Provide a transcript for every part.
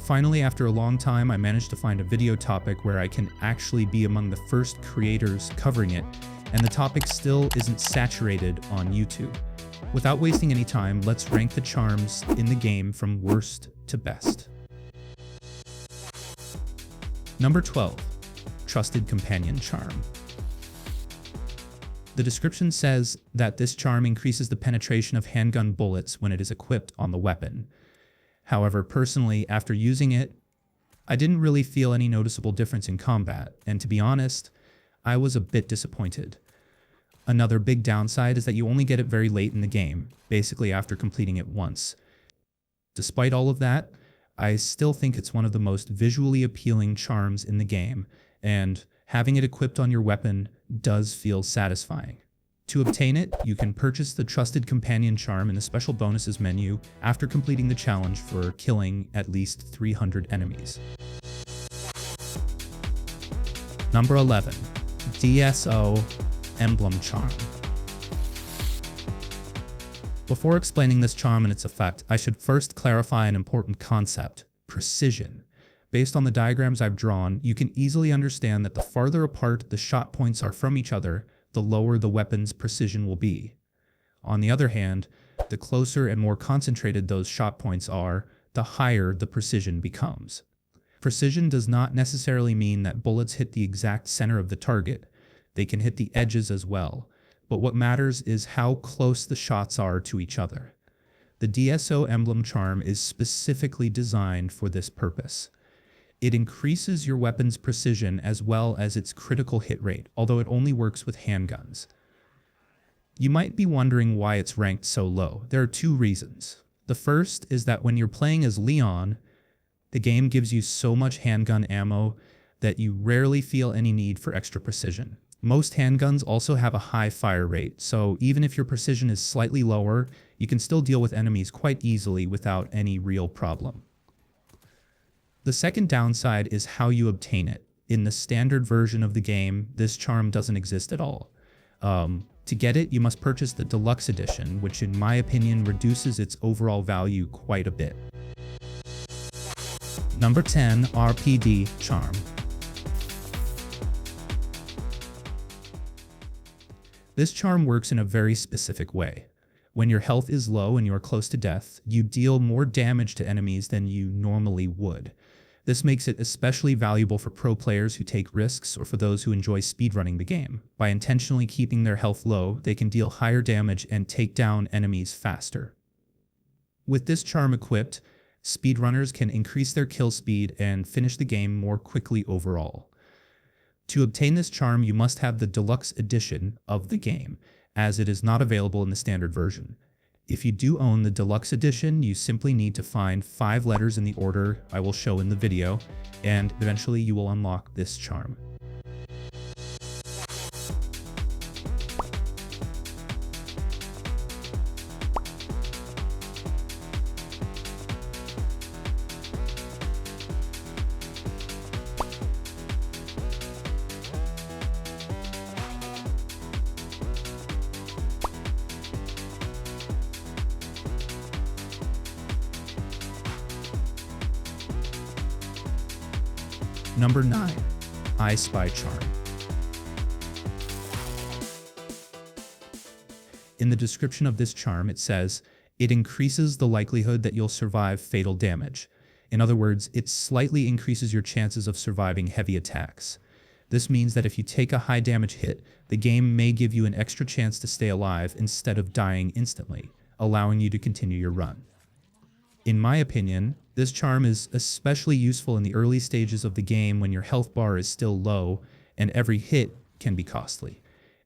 Finally, after a long time, I managed to find a video topic where I can actually be among the first creators covering it, and the topic still isn't saturated on YouTube. Without wasting any time, let's rank the charms in the game from worst to best. Number 12, Trusted Companion Charm. The description says that this charm increases the penetration of handgun bullets when it is equipped on the weapon. However, personally, after using it, I didn't really feel any noticeable difference in combat, and to be honest, I was a bit disappointed. Another big downside is that you only get it very late in the game, basically after completing it once. Despite all of that, I still think it's one of the most visually appealing charms in the game, and having it equipped on your weapon does feel satisfying. To obtain it, you can purchase the Trusted Companion Charm in the Special Bonuses menu after completing the challenge for killing at least 300 enemies. Number 11, D.S.O. Emblem Charm. Before explaining this charm and its effect, I should first clarify an important concept: precision. Based on the diagrams I've drawn, you can easily understand that the farther apart the shot points are from each other, the lower the weapon's precision will be. On the other hand, the closer and more concentrated those shot points are, the higher the precision becomes. Precision does not necessarily mean that bullets hit the exact center of the target. They can hit the edges as well, but what matters is how close the shots are to each other. The D.S.O. Emblem Charm is specifically designed for this purpose. It increases your weapon's precision as well as its critical hit rate, although it only works with handguns. You might be wondering why it's ranked so low. There are two reasons. The first is that when you're playing as Leon, the game gives you so much handgun ammo that you rarely feel any need for extra precision. Most handguns also have a high fire rate, so even if your precision is slightly lower, you can still deal with enemies quite easily without any real problem. The second downside is how you obtain it. In the standard version of the game, this charm doesn't exist at all. To get it, you must purchase the Deluxe Edition, which in my opinion reduces its overall value quite a bit. Number 10, R.P.D Charm. This charm works in a very specific way. When your health is low and you are close to death, you deal more damage to enemies than you normally would. This makes it especially valuable for pro players who take risks or for those who enjoy speedrunning the game. By intentionally keeping their health low, they can deal higher damage and take down enemies faster. With this charm equipped, speedrunners can increase their kill speed and finish the game more quickly overall. To obtain this charm, you must have the Deluxe Edition of the game, as it is not available in the standard version. If you do own the Deluxe Edition, you simply need to find 5 letters in the order I will show in the video, and eventually you will unlock this charm. Number 9, I Spy Charm. In the description of this charm, it says, it increases the likelihood that you'll survive fatal damage. In other words, it slightly increases your chances of surviving heavy attacks. This means that if you take a high damage hit, the game may give you an extra chance to stay alive instead of dying instantly, allowing you to continue your run. In my opinion, this charm is especially useful in the early stages of the game when your health bar is still low and every hit can be costly.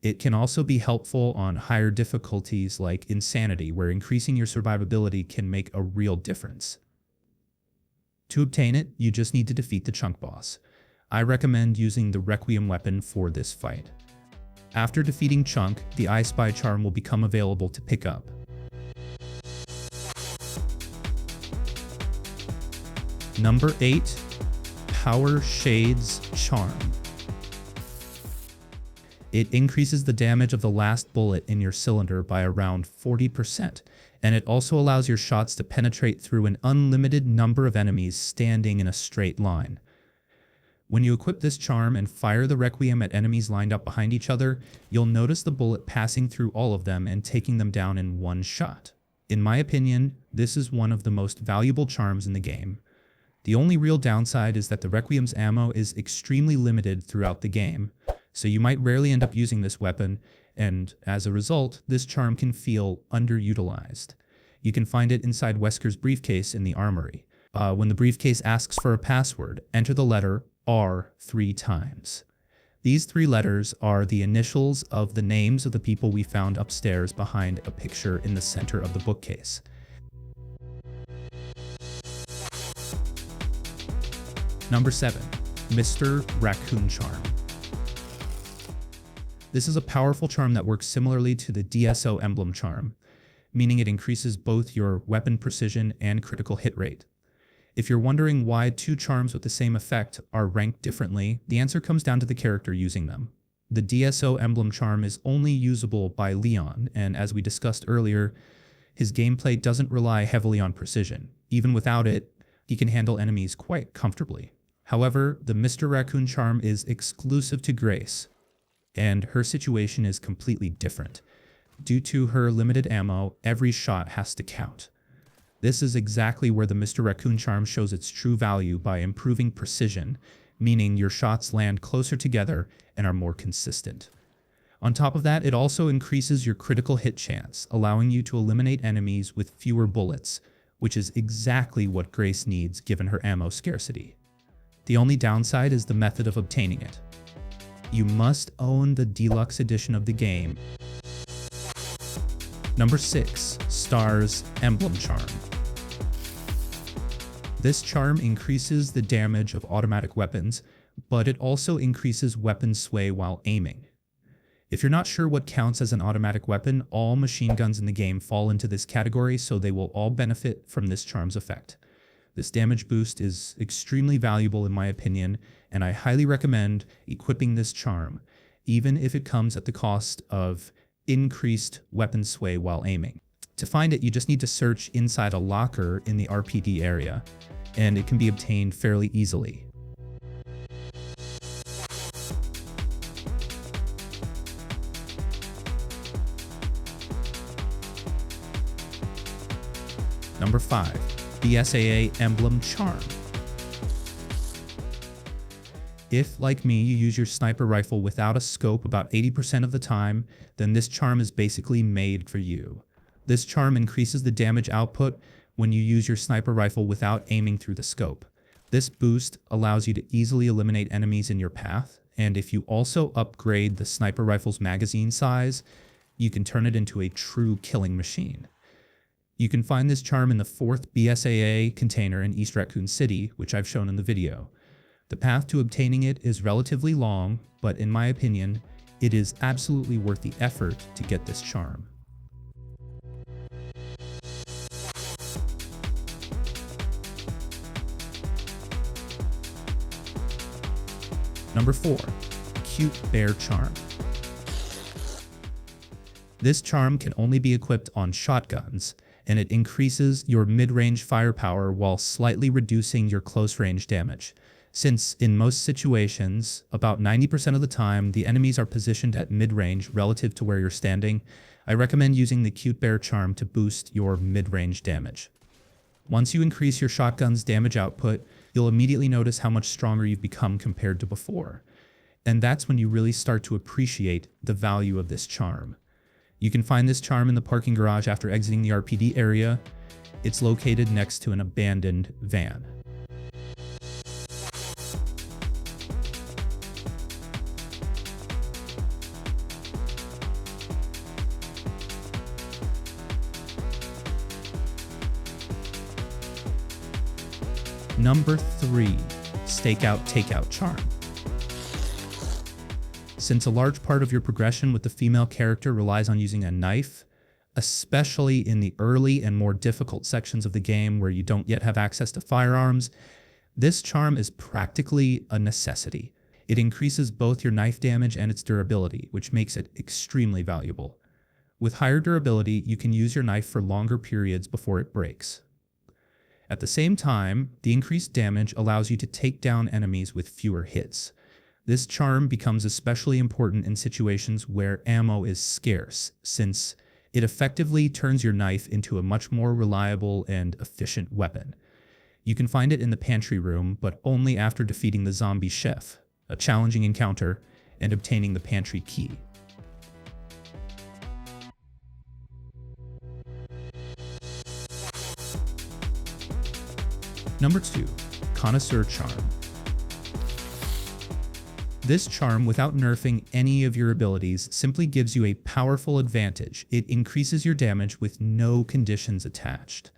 It can also be helpful on higher difficulties like Insanity, where increasing your survivability can make a real difference. To obtain it, you just need to defeat the chunk boss. I recommend using the Requiem weapon for this fight. After defeating Chunk, the I Spy charm will become available to pick up. Number 8, Power Shades Charm. It increases the damage of the last bullet in your cylinder by around 40%, and it also allows your shots to penetrate through an unlimited number of enemies standing in a straight line. When you equip this charm and fire the Requiem at enemies lined up behind each other, you'll notice the bullet passing through all of them and taking them down in one shot. In my opinion, this is one of the most valuable charms in the game. The only real downside is that the Requiem's ammo is extremely limited throughout the game, so you might rarely end up using this weapon, and as a result, this charm can feel underutilized. You can find it inside Wesker's briefcase in the armory. When the briefcase asks for a password, enter the letter R 3 times. These 3 letters are the initials of the names of the people we found upstairs behind a picture in the center of the bookcase. Number 7. Mr. Raccoon Charm. This is a powerful charm that works similarly to the D.S.O Emblem charm, meaning it increases both your weapon precision and critical hit rate. If you're wondering why 2 charms with the same effect are ranked differently, the answer comes down to the character using them. The D.S.O Emblem charm is only usable by Leon, and as we discussed earlier, his gameplay doesn't rely heavily on precision. Even without it, he can handle enemies quite comfortably. However, the Mr. Raccoon charm is exclusive to Grace, and her situation is completely different. Due to her limited ammo, every shot has to count. This is exactly where the Mr. Raccoon charm shows its true value by improving precision, meaning your shots land closer together and are more consistent. On top of that, it also increases your critical hit chance, allowing you to eliminate enemies with fewer bullets, which is exactly what Grace needs given her ammo scarcity. The only downside is the method of obtaining it. You must own the deluxe edition of the game. Number 6. S.T.A.R.S Emblem Charm. This charm increases the damage of automatic weapons, but it also increases weapon sway while aiming. If you're not sure what counts as an automatic weapon, all machine guns in the game fall into this category, so they will all benefit from this charm's effect. This damage boost is extremely valuable in my opinion, and I highly recommend equipping this charm, even if it comes at the cost of increased weapon sway while aiming. To find it, you just need to search inside a locker in the R.P.D area, and it can be obtained fairly easily. Number 5. B.S.A.A Emblem Charm. If, like me, you use your sniper rifle without a scope about 80% of the time, then this charm is basically made for you. This charm increases the damage output when you use your sniper rifle without aiming through the scope. This boost allows you to easily eliminate enemies in your path, and if you also upgrade the sniper rifle's magazine size, you can turn it into a true killing machine. You can find this charm in the 4th B.S.A.A container in East Raccoon City, which I've shown in the video. The path to obtaining it is relatively long, but in my opinion, it is absolutely worth the effort to get this charm. Number 4. Cute Bear Charm. This charm can only be equipped on shotguns, and it increases your mid-range firepower while slightly reducing your close-range damage. Since in most situations, about 90% of the time, the enemies are positioned at mid-range relative to where you're standing, I recommend using the Cute Bear Charm to boost your mid-range damage. Once you increase your shotgun's damage output, you'll immediately notice how much stronger you've become compared to before. And that's when you really start to appreciate the value of this charm. You can find this charm in the parking garage after exiting the R.P.D area. It's located next to an abandoned van. Number 3. Stakeout Takeout Charm. Since a large part of your progression with the female character relies on using a knife, especially in the early and more difficult sections of the game where you don't yet have access to firearms, this charm is practically a necessity. It increases both your knife damage and its durability, which makes it extremely valuable. With higher durability, you can use your knife for longer periods before it breaks. At the same time, the increased damage allows you to take down enemies with fewer hits. This charm becomes especially important in situations where ammo is scarce, since it effectively turns your knife into a much more reliable and efficient weapon. You can find it in the pantry room, but only after defeating the zombie chef, a challenging encounter, and obtaining the pantry key. Number 2. Connoisseur Charm. This charm, without nerfing any of your abilities, simply gives you a powerful advantage. It increases your damage with no conditions attached.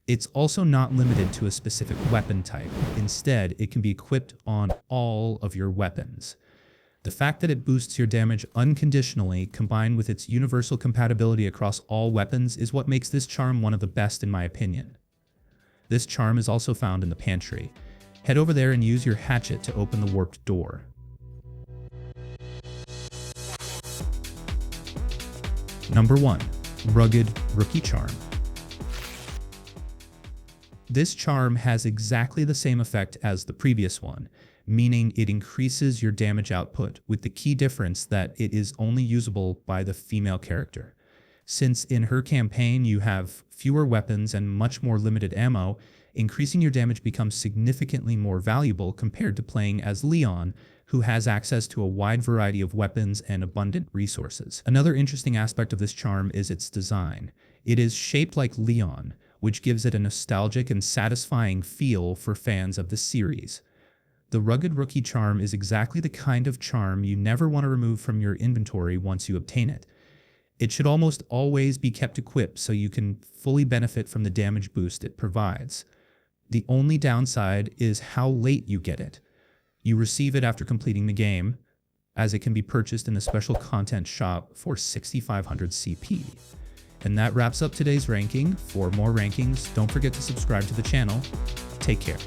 It's also not limited to a specific weapon type. Instead, it can be equipped on all of your weapons. The fact that it boosts your damage unconditionally, combined with its universal compatibility across all weapons, is what makes this charm one of the best in my opinion. This charm is also found in the pantry. Head over there and use your hatchet to open the warped door. Number 1. Rugged Rookie Charm. This charm has exactly the same effect as the previous one, meaning it increases your damage output, with the key difference that it is only usable by the female character. Since in her campaign you have fewer weapons and much more limited ammo, increasing your damage becomes significantly more valuable compared to playing as Leon, who has access to a wide variety of weapons and abundant resources. Another interesting aspect of this charm is its design. It is shaped like Leon, which gives it a nostalgic and satisfying feel for fans of the series. The Rugged Rookie Charm is exactly the kind of charm you never want to remove from your inventory once you obtain it. It should almost always be kept equipped so you can fully benefit from the damage boost it provides. The only downside is how late you get it. You receive it after completing the game, as it can be purchased in the special content shop for 6,500 CP. And that wraps up today's ranking. For more rankings, don't forget to subscribe to the channel. Take care.